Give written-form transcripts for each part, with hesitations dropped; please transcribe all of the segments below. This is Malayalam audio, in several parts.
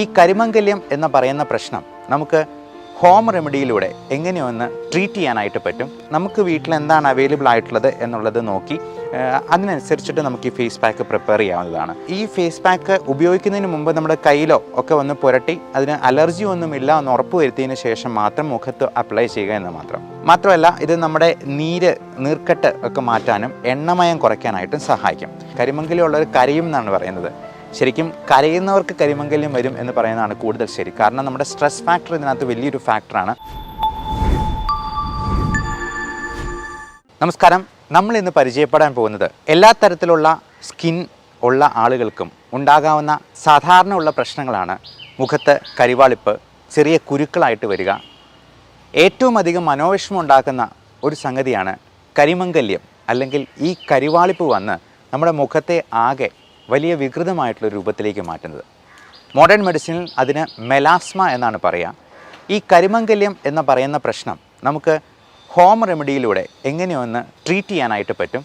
ഈ കരിമംഗല്യം എന്ന് പറയുന്ന പ്രശ്നം നമുക്ക് ഹോം റെമഡിയിലൂടെ എങ്ങനെയൊന്ന് ട്രീറ്റ് ചെയ്യാനായിട്ട് പറ്റും. നമുക്ക് വീട്ടിൽ എന്താണ് അവൈലബിൾ ആയിട്ടുള്ളത് എന്നുള്ളത് നോക്കി അതിനനുസരിച്ചിട്ട് നമുക്ക് ഈ ഫേസ് പാക്ക് പ്രിപ്പയർ ചെയ്യാവുന്നതാണ്. ഈ ഫേസ് പാക്ക് ഉപയോഗിക്കുന്നതിന് മുമ്പ് നമ്മുടെ കയ്യിലോ ഒക്കെ ഒന്ന് പുരട്ടി അതിന് അലർജി ഒന്നുമില്ല എന്ന് ഉറപ്പ് വരുത്തിയതിന് ശേഷം മാത്രം മുഖത്ത് അപ്ലൈ ചെയ്യുക എന്ന് മാത്രമല്ല ഇത് നമ്മുടെ നീർക്കെട്ട് ഒക്കെ മാറ്റാനും എണ്ണമയം കുറയ്ക്കാനായിട്ടും സഹായിക്കും. കരിമംഗല്യം ഉള്ളവർ കരയും എന്നാണ് പറയുന്നത്. ശരിക്കും കരയുന്നവർക്ക് കരിമംഗല്യം വരും എന്ന് പറയുന്നതാണ് കൂടുതൽ ശരി. കാരണം നമ്മുടെ സ്ട്രെസ് ഫാക്ടർ ഇതിനകത്ത് വലിയൊരു ഫാക്ടറാണ്. നമസ്കാരം. നമ്മൾ ഇന്ന് പരിചയപ്പെടാൻ പോകുന്നത് എല്ലാ തരത്തിലുള്ള സ്കിൻ ഉള്ള ആളുകൾക്കും ഉണ്ടാകാവുന്ന സാധാരണ ഉള്ള പ്രശ്നങ്ങളാണ്. മുഖത്ത് കരിവാളിപ്പ്, ചെറിയ കുരുക്കളായിട്ട് വരിക, ഏറ്റവും അധികം മനോവിഷമം ഉണ്ടാക്കുന്ന ഒരു സംഗതിയാണ് കരിമംഗല്യം അല്ലെങ്കിൽ ഈ കരിവാളിപ്പ് വന്ന് നമ്മുടെ മുഖത്തെ ആകെ വലിയ വികൃതമായിട്ടുള്ള രൂപത്തിലേക്ക് മാറ്റുന്നത്. മോഡേൺ മെഡിസിനിൽ അതിന് മെലാസ്മ എന്നാണ് പറയുക. ഈ കരിമംഗല്യം എന്ന് പറയുന്ന പ്രശ്നം നമുക്ക് ഹോം റെമഡിയിലൂടെ എങ്ങനെയൊന്ന് ട്രീറ്റ് ചെയ്യാനായിട്ട് പറ്റും.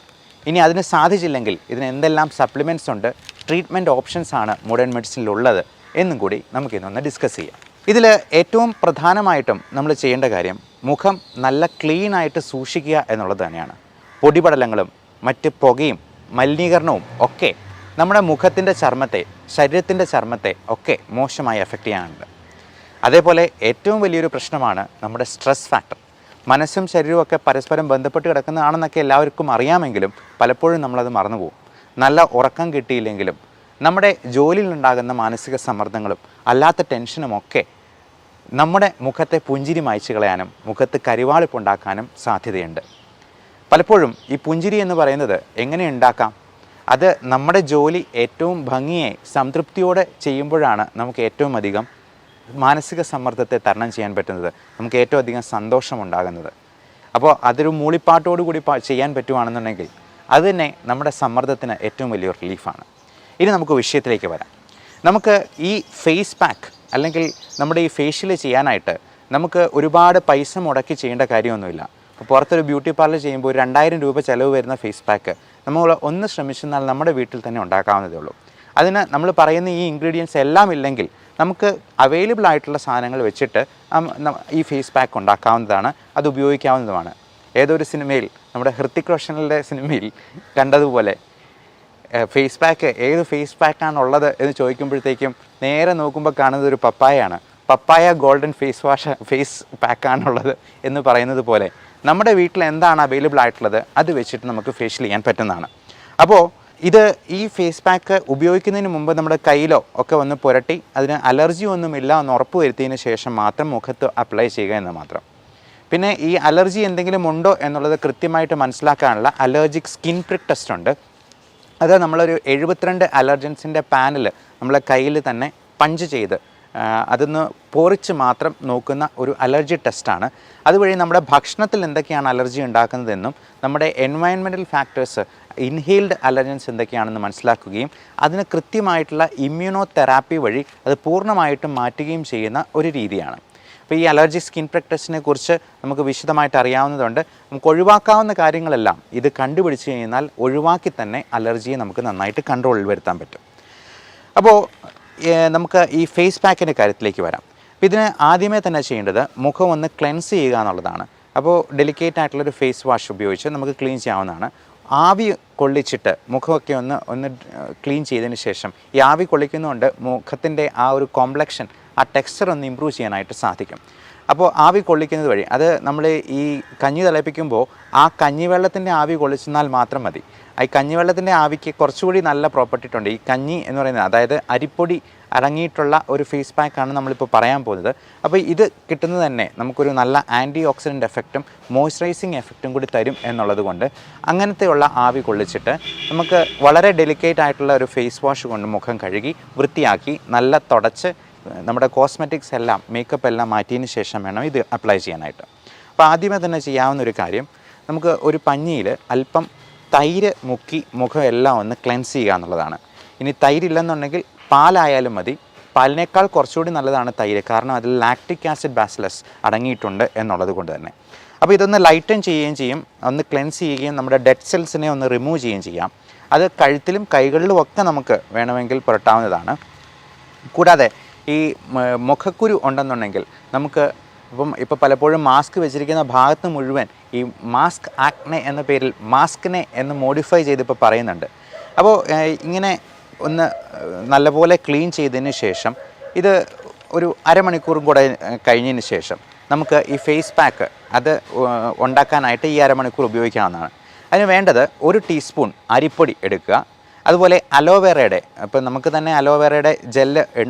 ഇനി അതിന് സാധിച്ചില്ലെങ്കിൽ ഇതിന് എന്തെല്ലാം സപ്ലിമെൻറ്റ്സ് ഉണ്ട്, ട്രീറ്റ്മെൻറ്റ് ഓപ്ഷൻസ് ആണ് മോഡേൺ മെഡിസിനിലുള്ളത് എന്നും കൂടി നമുക്കിതൊന്ന് ഡിസ്കസ് ചെയ്യാം. ഇതിൽ ഏറ്റവും പ്രധാനമായിട്ടും നമ്മൾ ചെയ്യേണ്ട കാര്യം മുഖം നല്ല ക്ലീനായിട്ട് സൂക്ഷിക്കുക എന്നുള്ളത് തന്നെയാണ്. പൊടിപടലങ്ങളും മറ്റ് പുകയും മലിനീകരണവും ഒക്കെ നമ്മുടെ മുഖത്തിൻ്റെ ചർമ്മത്തെ, ശരീരത്തിൻ്റെ ചർമ്മത്തെ ഒക്കെ മോശമായി എഫക്റ്റ് ചെയ്യാനുണ്ട്. അതേപോലെ ഏറ്റവും വലിയൊരു പ്രശ്നമാണ് നമ്മുടെ സ്ട്രെസ് ഫാക്ടർ. മനസ്സും ശരീരവും ഒക്കെ പരസ്പരം ബന്ധപ്പെട്ട് കിടക്കുന്നതാണെന്നൊക്കെ എല്ലാവർക്കും അറിയാമെങ്കിലും പലപ്പോഴും നമ്മളത് മറന്നുപോകും. നല്ല ഉറക്കം കിട്ടിയില്ലെങ്കിലും നമ്മുടെ ജോലിയിലുണ്ടാകുന്ന മാനസിക സമ്മർദ്ദങ്ങളും അല്ലാത്ത ടെൻഷനുമൊക്കെ നമ്മുടെ മുഖത്തെ പുഞ്ചിരി മായ്ച്ചു കളയാനും മുഖത്ത് കരിവാളിപ്പുണ്ടാക്കാനും സാധ്യതയുണ്ട്. പലപ്പോഴും ഈ പുഞ്ചിരി എന്ന് പറയുന്നത് എങ്ങനെ ഉണ്ടാക്കാം? അത് നമ്മുടെ ജോലി ഏറ്റവും ഭംഗിയായി സംതൃപ്തിയോടെ ചെയ്യുമ്പോഴാണ് നമുക്ക് ഏറ്റവും അധികം മാനസിക സമ്മർദ്ദത്തെ തരണം ചെയ്യാൻ പറ്റുന്നത്, നമുക്ക് ഏറ്റവും അധികം സന്തോഷമുണ്ടാകുന്നത്. അപ്പോൾ അതൊരു മൂളിപ്പാട്ടോടുകൂടി ചെയ്യാൻ പറ്റുവാണെന്നുണ്ടെങ്കിൽ അത് തന്നെ നമ്മുടെ സമ്മർദ്ദത്തിന് ഏറ്റവും വലിയൊരു റിലീഫാണ്. ഇനി നമുക്ക് വിഷയത്തിലേക്ക് വരാം. നമുക്ക് ഈ ഫേസ് പാക്ക് അല്ലെങ്കിൽ നമ്മുടെ ഈ ഫേഷ്യൽ ചെയ്യാനായിട്ട് നമുക്ക് ഒരുപാട് പൈസ മുടക്കി ചെയ്യേണ്ട കാര്യമൊന്നുമില്ല. അപ്പോൾ പുറത്തൊരു ബ്യൂട്ടി പാർലർ ചെയ്യുമ്പോൾ 2000 രൂപ ചിലവ് വരുന്ന ഫേസ് പാക്ക് നമ്മൾ ഒന്ന് ശ്രമിച്ചെന്നാൽ നമ്മുടെ വീട്ടിൽ തന്നെ ഉണ്ടാക്കാവുന്നതേ ഉള്ളൂ. അതിന് നമ്മൾ പറയുന്ന ഈ ഇൻഗ്രീഡിയൻസ് എല്ലാം ഇല്ലെങ്കിൽ നമുക്ക് അവൈലബിൾ ആയിട്ടുള്ള സാധനങ്ങൾ വെച്ചിട്ട് ഈ ഫേസ് പാക്ക് ഉണ്ടാക്കാവുന്നതാണ്, അത് ഉപയോഗിക്കാവുന്നതുമാണ്. ഏതൊരു സിനിമയിൽ, നമ്മുടെ ഹൃത്തിക് റോഷനിലെ സിനിമയിൽ കണ്ടതുപോലെ ഫേസ് പാക്ക് ഏത് ഫേസ് പാക്കാണുള്ളത് എന്ന് ചോദിക്കുമ്പോഴത്തേക്കും നേരെ നോക്കുമ്പോൾ കാണുന്നത് ഒരു പപ്പായയാണ്. പപ്പായ ഗോൾഡൻ ഫേസ് പാക്കാണുള്ളത് എന്ന് പറയുന്നത് പോലെ നമ്മുടെ വീട്ടിൽ എന്താണ് അവൈലബിൾ ആയിട്ടുള്ളത് അത് വെച്ചിട്ട് നമുക്ക് ഫേഷ്യൽ ചെയ്യാൻ പറ്റുന്നതാണ്. അപ്പോൾ ഈ ഫേസ് പാക്ക് ഉപയോഗിക്കുന്നതിന് മുമ്പ് നമ്മുടെ കയ്യിലോ ഒക്കെ ഒന്ന് പുരട്ടി അതിന് അലർജി ഒന്നുമില്ല എന്ന് ഉറപ്പ് വരുത്തിയതിന് ശേഷം മാത്രം മുഖത്ത് അപ്ലൈ ചെയ്യുക എന്ന് മാത്രം. പിന്നെ ഈ അലർജി എന്തെങ്കിലും ഉണ്ടോ എന്നുള്ളത് കൃത്യമായിട്ട് മനസ്സിലാക്കാനുള്ള അലർജിക് സ്കിൻ പ്രിക്ക് ടെസ്റ്റ് ഉണ്ട്. അത് നമ്മളൊരു 72 അലർജൻസിൻ്റെ പാനൽ നമ്മളെ കയ്യിൽ തന്നെ പഞ്ച് ചെയ്ത് അതൊന്ന് പൊറിച്ച് മാത്രം നോക്കുന്ന ഒരു അലർജി ടെസ്റ്റാണ്. അതുവഴി നമ്മുടെ ഭക്ഷണത്തിൽ എന്തൊക്കെയാണ് അലർജി ഉണ്ടാക്കുന്നതെന്നും നമ്മുടെ എൻവയൺമെൻറ്റൽ ഫാക്ടേഴ്സ്, ഇൻഹെയിൽഡ് അലർജൻസ് എന്തൊക്കെയാണെന്ന് മനസ്സിലാക്കുകയും അതിന് കൃത്യമായിട്ടുള്ള ഇമ്മ്യൂണോ തെറാപ്പി വഴി അത് പൂർണ്ണമായിട്ടും മാറ്റുകയും ചെയ്യുന്ന ഒരു രീതിയാണ്. അപ്പോൾ ഈ അലർജി സ്കിൻ പ്രിക്ക് ടെസ്റ്റിനെ കുറിച്ച് നമുക്ക് വിശദമായിട്ട് അറിയാവുന്നതുകൊണ്ട് നമുക്ക് ഒഴിവാക്കാവുന്ന കാര്യങ്ങളെല്ലാം ഇത് കണ്ടുപിടിച്ച് കഴിഞ്ഞാൽ ഒഴിവാക്കി തന്നെ അലർജിയെ നമുക്ക് നന്നായിട്ട് കൺട്രോളിൽ വരുത്താൻ പറ്റും. അപ്പോൾ നമുക്ക് ഈ ഫേസ് പാക്കിൻ്റെ കാര്യത്തിലേക്ക് വരാം. അപ്പോൾ ഇതിന് ആദ്യമേ തന്നെ ചെയ്യേണ്ടത് മുഖം ഒന്ന് ക്ലെൻസ് ചെയ്യുക എന്നുള്ളതാണ്. അപ്പോൾ ഡെലിക്കേറ്റ് ആയിട്ടുള്ളൊരു ഫേസ് വാഷ് ഉപയോഗിച്ച് നമുക്ക് ക്ലീൻ ചെയ്യാവുന്നതാണ്. ആവി കൊള്ളിച്ചിട്ട് മുഖമൊക്കെ ഒന്ന് ക്ലീൻ ചെയ്തതിന് ശേഷം ഈ ആവി കൊള്ളിക്കുന്നതുകൊണ്ട് മുഖത്തിൻ്റെ ആ ഒരു കോംപ്ലക്ഷൻ, ആ ടെക്സ്ചർ ഒന്ന് ഇമ്പ്രൂവ് ചെയ്യാനായിട്ട് സാധിക്കും. അപ്പോൾ ആവി കൊള്ളിക്കുന്നത് വഴി അത് നമ്മൾ ഈ കഞ്ഞി തിളപ്പിക്കുമ്പോൾ ആ കഞ്ഞിവെള്ളത്തിൻ്റെ ആവി കൊള്ളിച്ചെന്നാൽ മാത്രം മതി. ഈ കഞ്ഞിവെള്ളത്തിൻ്റെ ആവിക്ക് കുറച്ചുകൂടി നല്ല പ്രോപ്പർട്ടി ഉണ്ട്. ഈ കഞ്ഞി എന്ന് പറയുന്നത്, അതായത് അരിപ്പൊടി അടങ്ങിയിട്ടുള്ള ഒരു ഫേസ് പാക്കാണ് നമ്മളിപ്പോൾ പറയാൻ പോകുന്നത്. അപ്പോൾ ഇത് കിട്ടുന്നത് തന്നെ നമുക്കൊരു നല്ല ആൻറ്റി ഓക്സിഡൻറ്റ് എഫക്റ്റും മോയ്സ്ചറൈസിങ് എഫക്റ്റും കൂടി തരും എന്നുള്ളത് കൊണ്ട് അങ്ങനത്തെയുള്ള ആവി കൊള്ളിച്ചിട്ട് നമുക്ക് വളരെ ഡെലിക്കേറ്റ് ആയിട്ടുള്ള ഒരു ഫേസ് വാഷ് കൊണ്ട് മുഖം കഴുകി വൃത്തിയാക്കി നല്ല തുടച്ച് നമ്മുടെ കോസ്മെറ്റിക്സ് എല്ലാം, മേക്കപ്പ് എല്ലാം മാറ്റിയതിന് ശേഷം വേണം ഇത് അപ്ലൈ ചെയ്യാനായിട്ട്. അപ്പോൾ ആദ്യമേ തന്നെ ചെയ്യാവുന്ന ഒരു കാര്യം, നമുക്ക് ഒരു പഞ്ഞിയിൽ അല്പം തൈര് മുക്കി മുഖം എല്ലാം ഒന്ന് ക്ലെൻസ് ചെയ്യുക എന്നുള്ളതാണ്. ഇനി തൈരില്ലെന്നുണ്ടെങ്കിൽ പാലായാലും മതി. പാലിനേക്കാൾ കുറച്ചുകൂടി നല്ലതാണ് തൈര്, കാരണം അതിൽ ലാക്റ്റിക് ആസിഡ് ബാസിലസ് അടങ്ങിയിട്ടുണ്ട് എന്നുള്ളത് കൊണ്ട് തന്നെ. അപ്പോൾ ഇതൊന്ന് ലൈറ്റൻ ചെയ്യുകയും ചെയ്യും, ഒന്ന് ക്ലെൻസ് ചെയ്യുകയും നമ്മുടെ ഡെഡ് സെൽസിനെ ഒന്ന് റിമൂവ് ചെയ്യുകയും ചെയ്യാം. അത് കഴുത്തിലും കൈകളിലും ഒക്കെ നമുക്ക് വേണമെങ്കിൽ പുരട്ടാവുന്നതാണ്. കൂടാതെ ഈ മുഖക്കുരു ഉണ്ടെന്നുണ്ടെങ്കിൽ നമുക്ക് ഇപ്പോൾ പലപ്പോഴും മാസ്ക് വെച്ചിരിക്കുന്ന ഭാഗത്ത് മുഴുവൻ ഈ മാസ്ക് ആക്നെ എന്ന പേരിൽ മാസ്കിനെ എന്ന് മോഡിഫൈ ചെയ്തിപ്പോൾ പറയുന്നുണ്ട്. അപ്പോൾ ഇങ്ങനെ ഒന്ന് നല്ലപോലെ ക്ലീൻ ചെയ്തതിന് ശേഷം ഇത് ഒരു അരമണിക്കൂറും കൂടെ കഴിഞ്ഞതിന് ശേഷം നമുക്ക് ഈ ഫേസ് പാക്ക് അത് ഉണ്ടാക്കാനായിട്ട് ഈ അരമണിക്കൂർ ഉപയോഗിക്കാവുന്നതാണ്. അതിന് വേണ്ടത് 1 ടീസ്പൂൺ അരിപ്പൊടി എടുക്കുക. അതുപോലെ അലോവേറയുടെ ഇപ്പോൾ നമുക്ക് തന്നെ അലോവേറയുടെ ജെല്ല്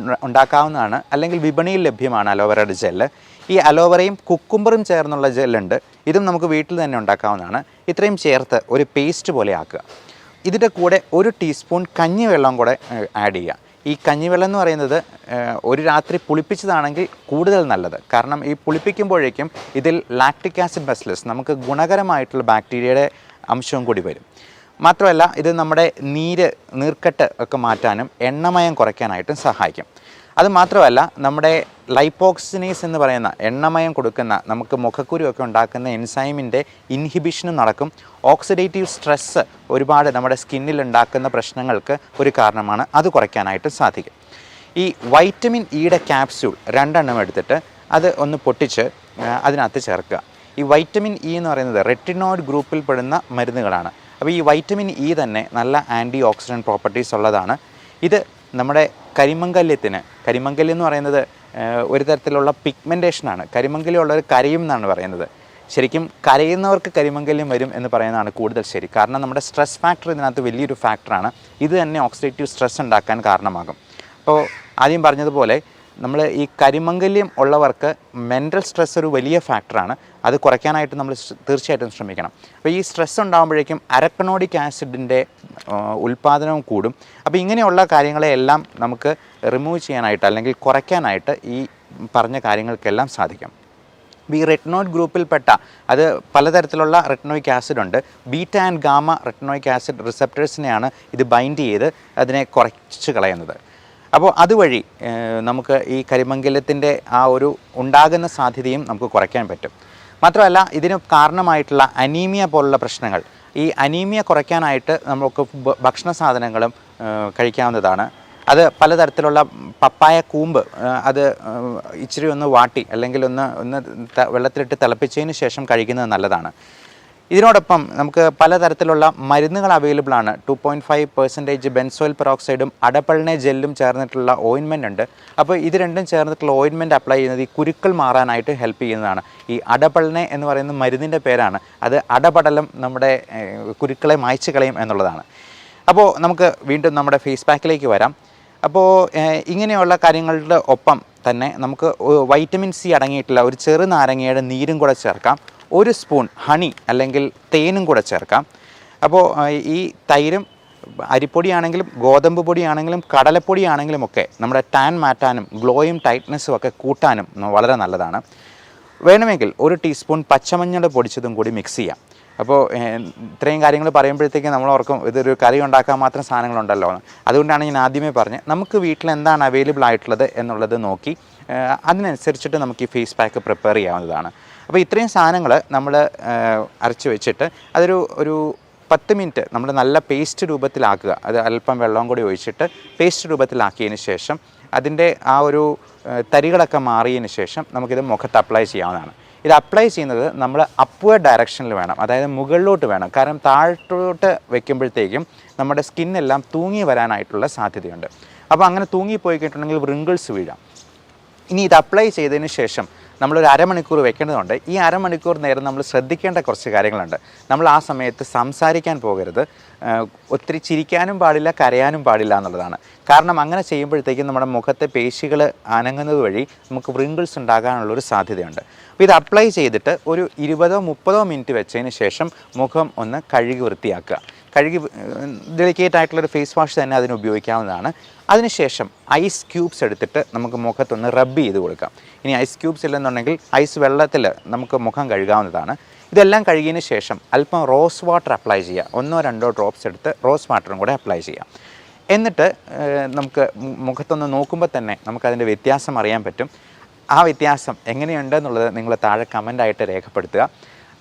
ഉണ്ടാക്കാവുന്നതാണ്, അല്ലെങ്കിൽ വിപണിയിൽ ലഭ്യമാണ് അലോവേറയുടെ ജെല്ല്. ഈ അലോവേറയും കുക്കുംബറും ചേർന്നുള്ള ജെല്ലുണ്ട്, ഇതും നമുക്ക് വീട്ടിൽ തന്നെ ഉണ്ടാക്കാവുന്നതാണ്. ഇത്രയും ചേർത്ത് ഒരു പേസ്റ്റ് പോലെ ആക്കുക. ഇതിൻ്റെ കൂടെ 1 ടീസ്പൂൺ കഞ്ഞിവെള്ളം കൂടെ ആഡ് ചെയ്യുക. ഈ കഞ്ഞിവെള്ളം എന്ന് പറയുന്നത് ഒരു രാത്രി പുളിപ്പിച്ചതാണെങ്കിൽ കൂടുതൽ നല്ലത്. കാരണം ഈ പുളിപ്പിക്കുമ്പോഴേക്കും ഇതിൽ ലാക്റ്റിക് ആസിഡ് ബസിലസ് നമുക്ക് ഗുണകരമായിട്ടുള്ള ബാക്ടീരിയയുടെ അംശവും കൂടി വരും. മാത്രമല്ല ഇത് നമ്മുടെ നീർക്കെട്ട് ഒക്കെ മാറ്റാനും എണ്ണമയം കുറയ്ക്കാനായിട്ടും സഹായിക്കും. അതുമാത്രമല്ല നമ്മുടെ ലൈപ്പോക്സിനേസ് എന്ന് പറയുന്ന എണ്ണമയം കൊടുക്കുന്ന നമുക്ക് മുഖക്കുരുവൊക്കെ ഉണ്ടാക്കുന്ന എൻസൈമിൻ്റെ ഇൻഹിബിഷനും നടക്കും. ഓക്സിഡേറ്റീവ് സ്ട്രെസ്സ് ഒരുപാട് നമ്മുടെ സ്കിന്നിൽ ഉണ്ടാക്കുന്ന പ്രശ്നങ്ങൾക്ക് ഒരു കാരണമാണ്, അത് കുറയ്ക്കാനായിട്ട് സാധിക്കും. ഈ വൈറ്റമിൻ ഇയുടെ ക്യാപ്സ്യൂൾ 2 എണ്ണം എടുത്തിട്ട് അത് ഒന്ന് പൊട്ടിച്ച് അതിനകത്ത് ചേർക്കുക. ഈ വൈറ്റമിൻ ഇ എന്ന് പറയുന്നത് റെറ്റിനോയിഡ് ഗ്രൂപ്പിൽ പെടുന്ന മരുന്നുകളാണ്. അപ്പോൾ ഈ വൈറ്റമിൻ ഇ തന്നെ നല്ല ആൻറ്റി ഓക്സിഡൻറ്റ് പ്രോപ്പർട്ടീസ് ഉള്ളതാണ്. ഇത് നമ്മുടെ കരിമംഗല്യം എന്ന് പറയുന്നത് ഒരു തരത്തിലുള്ള പിഗ്മെൻറ്റേഷനാണ്. കരിമംഗല്യം ഉള്ളവർ കരയും എന്നാണ് പറയുന്നത്. ശരിക്കും കരയുന്നവർക്ക് കരിമംഗല്യം വരും എന്ന് പറയുന്നതാണ് കൂടുതൽ ശരി. കാരണം നമ്മുടെ സ്ട്രെസ് ഫാക്ടർ ഇതിനകത്ത് വലിയൊരു ഫാക്ടറാണ്. ഇത് തന്നെ ഓക്സിഡേറ്റീവ് സ്ട്രെസ് ഉണ്ടാക്കാൻ കാരണമാകും. അപ്പോൾ ആദ്യം പറഞ്ഞതുപോലെ നമ്മൾ ഈ കരിമംഗല്യം ഉള്ളവർക്ക് മെൻ്റൽ സ്ട്രെസ് ഒരു വലിയ ഫാക്ടറാണ്. അത് കുറയ്ക്കാനായിട്ട് നമ്മൾ തീർച്ചയായിട്ടും ശ്രമിക്കണം. അപ്പോൾ ഈ സ്ട്രെസ് ഉണ്ടാകുമ്പോഴേക്കും അരക്കണോഡിക് ആസിഡിൻ്റെ ഉൽപ്പാദനവും കൂടും. അപ്പോൾ ഇങ്ങനെയുള്ള കാര്യങ്ങളെല്ലാം നമുക്ക് റിമൂവ് ചെയ്യാനായിട്ട് അല്ലെങ്കിൽ കുറയ്ക്കാനായിട്ട് ഈ പറഞ്ഞ കാര്യങ്ങൾക്കെല്ലാം സാധിക്കും. ഈ റെറ്റിനോയിഡ് ഗ്രൂപ്പിൽപ്പെട്ട അത് പലതരത്തിലുള്ള റെറ്റിനോയിക് ആസിഡ് ഉണ്ട്. Beta and gamma retinoic acid റിസപ്റ്റേഴ്സിനെയാണ് ഇത് ബൈൻഡ് ചെയ്ത് അതിനെ കുറച്ച് കളയുന്നത്. അപ്പോൾ അതുവഴി നമുക്ക് ഈ കരിമംഗല്യത്തിൻ്റെ ആ ഒരു ഉണ്ടാകുന്ന സാധ്യതയും നമുക്ക് കുറയ്ക്കാൻ പറ്റും. മാത്രമല്ല ഇതിന് കാരണമായിട്ടുള്ള അനീമിയ പോലുള്ള പ്രശ്നങ്ങൾ, ഈ അനീമിയ കുറയ്ക്കാനായിട്ട് നമുക്ക് ഭക്ഷണ സാധനങ്ങളും കഴിക്കാവുന്നതാണ്. അത് പലതരത്തിലുള്ള പപ്പായ കൂമ്പ് അത് ഇച്ചിരി ഒന്ന് വാട്ടി അല്ലെങ്കിൽ ഒന്ന് വെള്ളത്തിലിട്ട് തിളപ്പിച്ചതിന് ശേഷം കഴിക്കുന്നത് നല്ലതാണ്. ഇതിനോടൊപ്പം നമുക്ക് പലതരത്തിലുള്ള മരുന്നുകൾ അവൈലബിൾ ആണ്. 2.5% ബെൻസോയിൽ പെറോക്സൈഡും അഡപൾനെ ജെല്ലും ചേർന്നിട്ടുള്ള ഓയിൻമെൻ്റ് ഉണ്ട്. അപ്പോൾ ഇത് രണ്ടും ചേർന്നിട്ടുള്ള ഓയിൻമെൻറ്റ് അപ്ലൈ ചെയ്യുന്നത് ഈ കുരുക്കൾ മാറാനായിട്ട് ഹെൽപ്പ് ചെയ്യുന്നതാണ്. ഈ അഡപൾനെ എന്ന് പറയുന്ന മരുന്നിൻ്റെ പേരാണ്. അത് അടപടലം നമ്മുടെ കുരുക്കളെ മായ്ച്ചു കളയും എന്നുള്ളതാണ്. അപ്പോൾ നമുക്ക് വീണ്ടും നമ്മുടെ ഫേസ് പാക്കിലേക്ക് വരാം. അപ്പോൾ ഇങ്ങനെയുള്ള കാര്യങ്ങളുടെ ഒപ്പം തന്നെ നമുക്ക് വൈറ്റമിൻ സി അടങ്ങിയിട്ടുള്ള ഒരു ചെറുനാരങ്ങയുടെ നീരും കൂടെ ചേർക്കാം. 1 സ്പൂൺ ഹണി അല്ലെങ്കിൽ തേനും കൂടെ ചേർക്കാം. അപ്പോൾ ഈ തൈരും അരിപ്പൊടിയാണെങ്കിലും ഗോതമ്പ് പൊടിയാണെങ്കിലും കടലപ്പൊടിയാണെങ്കിലും ഒക്കെ നമ്മുടെ ടാൻ മാറ്റാനും ഗ്ലോയും ടൈറ്റ്നസ്സും ഒക്കെ കൂട്ടാനും വളരെ നല്ലതാണ്. വേണമെങ്കിൽ 1 ടീസ്പൂൺ പച്ചമഞ്ഞൾ പൊടിച്ചതും കൂടി മിക്സ് ചെയ്യാം. അപ്പോൾ ഇത്രയും കാര്യങ്ങൾ പറയുമ്പോഴത്തേക്കും നമ്മൾ ഓർക്കും ഇതൊരു കറി ഉണ്ടാക്കാൻ മാത്രം സാധനങ്ങളുണ്ടല്ലോ എന്ന്. അതുകൊണ്ടാണ് ഞാൻ ആദ്യമേ പറഞ്ഞത് നമുക്ക് വീട്ടിൽ എന്താണ് അവൈലബിൾ ആയിട്ടുള്ളത് എന്നുള്ളത് നോക്കി അതിനനുസരിച്ചിട്ട് നമുക്ക് ഈ ഫേസ് പാക്ക് പ്രിപ്പയർ ചെയ്യാവുന്നതാണ്. അപ്പോൾ ഇത്രയും സാധനങ്ങൾ നമ്മൾ അരച്ച് വെച്ചിട്ട് ഒരു 10 മിനിറ്റ് നമ്മൾ നല്ല പേസ്റ്റ് രൂപത്തിലാക്കുക. അത് അല്പം വെള്ളം കൂടി ഒഴിച്ചിട്ട് പേസ്റ്റ് രൂപത്തിലാക്കിയതിന് ശേഷം അതിൻ്റെ ആ ഒരു തരികളൊക്കെ മാറിയതിന് ശേഷം നമുക്കിത് മുഖത്ത് അപ്ലൈ ചെയ്യാവുന്നതാണ്. ഇത് അപ്ലൈ ചെയ്യുന്നത് നമ്മൾ അപ്വേർഡ് ഡയറക്ഷനിൽ വേണം, അതായത് മുകളിലോട്ട് വേണം. കാരണം താഴോട്ട് വെക്കുമ്പോഴത്തേക്കും നമ്മുടെ സ്കിന്നെല്ലാം തൂങ്ങി വരാനായിട്ടുള്ള സാധ്യതയുണ്ട്. അപ്പോൾ അങ്ങനെ തൂങ്ങിപ്പോയി കഴിഞ്ഞിട്ടുണ്ടെങ്കിൽ റിങ്കിൾസ് വീഴാം. ഇനി ഇത് അപ്ലൈ ചെയ്തതിന് ശേഷം നമ്മളൊരു അരമണിക്കൂർ വെക്കേണ്ടതുണ്ട്. ഈ അരമണിക്കൂർ നേരം നമ്മൾ ശ്രദ്ധിക്കേണ്ട കുറച്ച് കാര്യങ്ങളുണ്ട്. നമ്മൾ ആ സമയത്ത് സംസാരിക്കാൻ പോകരുത്, ഒത്തിരി ചിരിക്കാനും പാടില്ല, കരയാനും പാടില്ല എന്നുള്ളതാണ്. കാരണം അങ്ങനെ ചെയ്യുമ്പോഴത്തേക്കും നമ്മുടെ മുഖത്തെ പേശികൾ അനങ്ങുന്നത് വഴി നമുക്ക് വ്രിങ്കിൾസ് ഉണ്ടാകാനുള്ളൊരു സാധ്യതയുണ്ട്. അപ്പോൾ ഇത് അപ്ലൈ ചെയ്തിട്ട് ഒരു 20-30 മിനിറ്റ് വെച്ചതിന് ശേഷം മുഖം ഒന്ന് കഴുകി വൃത്തിയാക്കുക. ഡെലിക്കേറ്റ് ആയിട്ടുള്ളൊരു ഫേസ് വാഷ് തന്നെ അതിന് ഉപയോഗിക്കാവുന്നതാണ്. അതിനുശേഷം ഐസ് ക്യൂബ്സ് എടുത്തിട്ട് നമുക്ക് മുഖത്തൊന്ന് റബ്ബ് ചെയ്ത് കൊടുക്കാം. ഇനി ഐസ് ക്യൂബ്സ് ഇല്ലെന്നുണ്ടെങ്കിൽ ഐസ് വെള്ളത്തിൽ നമുക്ക് മുഖം കഴുകാവുന്നതാണ്. ഇതെല്ലാം കഴുകിയതിന് ശേഷം അല്പം റോസ് വാട്ടർ അപ്ലൈ ചെയ്യുക. 1-2 ഡ്രോപ്സ് എടുത്ത് റോസ് വാട്ടറും കൂടെ അപ്ലൈ ചെയ്യാം. എന്നിട്ട് നമുക്ക് മുഖത്തൊന്ന് നോക്കുമ്പോൾ തന്നെ നമുക്കതിൻ്റെ വ്യത്യാസം അറിയാൻ പറ്റും. ആ വ്യത്യാസം എങ്ങനെയുണ്ടെന്നുള്ളത് നിങ്ങൾ താഴെ കമൻ്റായിട്ട് രേഖപ്പെടുത്തുക.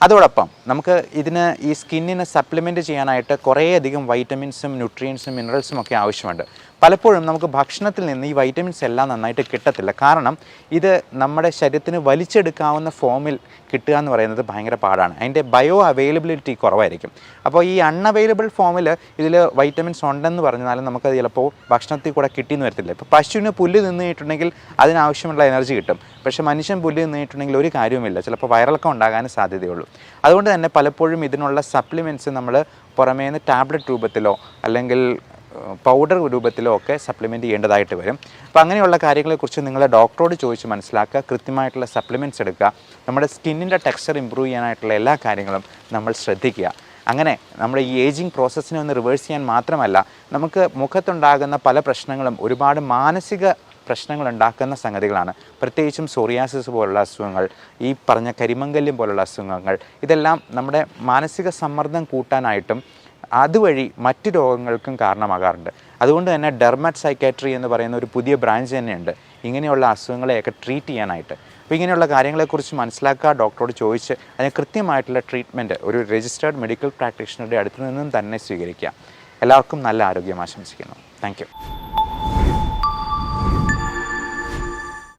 അതോടൊപ്പം നമുക്ക് ഇതിന് ഈ സ്കിന്നിനെ സപ്ലിമെൻറ്റ് ചെയ്യാനായിട്ട് കുറേയധികം വൈറ്റമിൻസും ന്യൂട്രിയൻസും മിനറൽസും ഒക്കെ ആവശ്യമുണ്ട്. പലപ്പോഴും നമുക്ക് ഭക്ഷണത്തിൽ നിന്ന് ഈ വൈറ്റമിൻസ് എല്ലാം നന്നായിട്ട് കിട്ടത്തില്ല. കാരണം ഇത് നമ്മുടെ ശരീരത്തിന് വലിച്ചെടുക്കാവുന്ന ഫോമിൽ കിട്ടുക എന്ന് പറയുന്നത് ഭയങ്കര പാടാണ്. അതിൻ്റെ ബയോ അവൈലബിലിറ്റി കുറവായിരിക്കും. അപ്പോൾ ഈ അൺഅവൈലബിൾ ഫോമിൽ ഇതിൽ വൈറ്റമിൻസ് ഉണ്ടെന്ന് പറഞ്ഞാലും നമുക്കത് ചിലപ്പോൾ ഭക്ഷണത്തിൽ കൂടെ കിട്ടിയെന്ന് വരത്തില്ല. ഇപ്പോൾ പശുവിന് പുല്ല് തിന്നിട്ടുണ്ടെങ്കിൽ അതിനാവശ്യമുള്ള എനർജി കിട്ടും. പക്ഷേ മനുഷ്യൻ പുല്ല് തിന്നിട്ടുണ്ടെങ്കിൽ ഒരു കാര്യവുമില്ല, ചിലപ്പോൾ വയറിളക്കം ഉണ്ടാകാൻ സാധ്യതയുള്ളൂ. അതുകൊണ്ട് തന്നെ പലപ്പോഴും ഇതിനുള്ള സപ്ലിമെൻറ്റ്സ് നമ്മൾ പുറമേ നിന്ന് ടാബ്ലറ്റ് രൂപത്തിലോ അല്ലെങ്കിൽ പൗഡർ രൂപത്തിലോ ഒക്കെ സപ്ലിമെൻറ്റ് ചെയ്യേണ്ടതായിട്ട് വരും. അപ്പോൾ അങ്ങനെയുള്ള കാര്യങ്ങളെക്കുറിച്ച് നിങ്ങൾ ഡോക്ടറോട് ചോദിച്ച് മനസ്സിലാക്കുക, കൃത്യമായിട്ടുള്ള സപ്ലിമെൻറ്റ്സ് എടുക്കുക, നമ്മുടെ സ്കിന്നിൻ്റെ ടെക്സ്ചർ ഇമ്പ്രൂവ് ചെയ്യാനായിട്ടുള്ള എല്ലാ കാര്യങ്ങളും നമ്മൾ ശ്രദ്ധിക്കുക. അങ്ങനെ നമ്മുടെ ഈ ഏജിങ് പ്രോസസ്സിനെ ഒന്ന് റിവേഴ്സ് ചെയ്യാൻ മാത്രമല്ല, നമുക്ക് മുഖത്തുണ്ടാകുന്ന പല പ്രശ്നങ്ങളും ഒരുപാട് മാനസിക പ്രശ്നങ്ങൾ ഉണ്ടാക്കുന്ന സംഗതികളാണ്. പ്രത്യേകിച്ചും സോറിയാസിസ് പോലുള്ള അസുഖങ്ങൾ, ഈ പറഞ്ഞ കരിമംഗല്യം പോലുള്ള അസുഖങ്ങൾ, ഇതെല്ലാം നമ്മുടെ മാനസിക സമ്മർദ്ദം കൂട്ടാനായിട്ടും അതുവഴി മറ്റ് രോഗങ്ങൾക്കും കാരണമാകാറുണ്ട്. അതുകൊണ്ട് തന്നെ ഡെർമറ്റ് സൈക്കാട്രി എന്ന് പറയുന്ന ഒരു പുതിയ ബ്രാഞ്ച് തന്നെയുണ്ട് ഇങ്ങനെയുള്ള അസുഖങ്ങളെയൊക്കെ ട്രീറ്റ് ചെയ്യാനായിട്ട്. അപ്പോൾ ഇങ്ങനെയുള്ള കാര്യങ്ങളെക്കുറിച്ച് മനസ്സിലാക്കുക, ഡോക്ടറോട് ചോദിച്ച് അതിന് കൃത്യമായിട്ടുള്ള ട്രീറ്റ്മെൻറ്റ് ഒരു രജിസ്റ്റേർഡ് മെഡിക്കൽ പ്രാക്ടീഷണറുടെ അടുത്ത് നിന്നും തന്നെ സ്വീകരിക്കുക. എല്ലാവർക്കും നല്ല ആരോഗ്യം ആശംസിക്കുന്നു. Thank you.